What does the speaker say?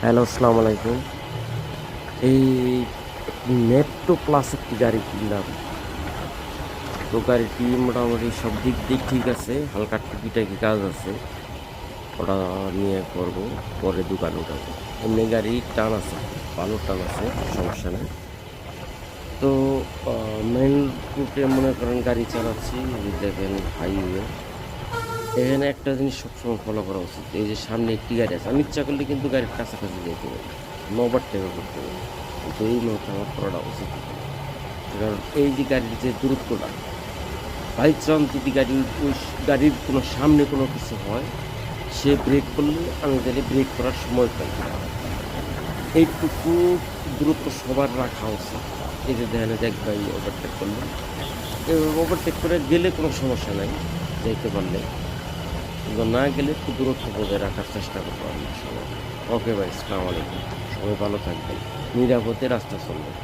Hello, আসসালামু আলাইকুম। এই মেট্রো প্লাস একটি গাড়ি কিনলাম। তো গাড়িটি মোটামুটি সব দিক দিয়ে ঠিক আছে, হালকা টুকিটাকি কাজ আছে। ওটা নিয়ে করব, পরে দোকানে উঠাবো। এমনি গাড়ির টান আছে, ভালো টান আছে, সমস্যা নেই। তো মেইন রুটে মনে করেন গাড়ি চালাচ্ছি, এই যে দেখেন হাইওয়ে। এখানে একটা জিনিস সবসময় ফলো করা উচিত, এই যে সামনে একটি গাড়ি আছে, আমি ইচ্ছা করলে কিন্তু গাড়ির কাছাকাছি যেতে পারি, ওভারটেকও করতে পারি, কিন্তু এই মুহূর্তে আমার করাটা উচিত না। কারণ এই যে গাড়ির যে দূরত্বটা, বাই চান্স যদি গাড়ির কোনো সামনে কোনো কিছু হয়, সে ব্রেক করলে আমি তাহলে ব্রেক করার সময় পাই না। এইটুকু দূরত্ব সবার রাখা উচিত। এই যে দেখেন যে এক ভাই ওভারটেক করলো, ওভারটেক করে গেলে কোনো সমস্যা নাই, যাইতে পারলে, কিন্তু না গেলে একটু দূরত্ব বজায় রাখার চেষ্টা করবো আমরা সবাই। ওকে ভাই, আসসালামু আলাইকুম। সবাই ভালো থাকবেন, নিরাপদে রাস্তা চলবেন।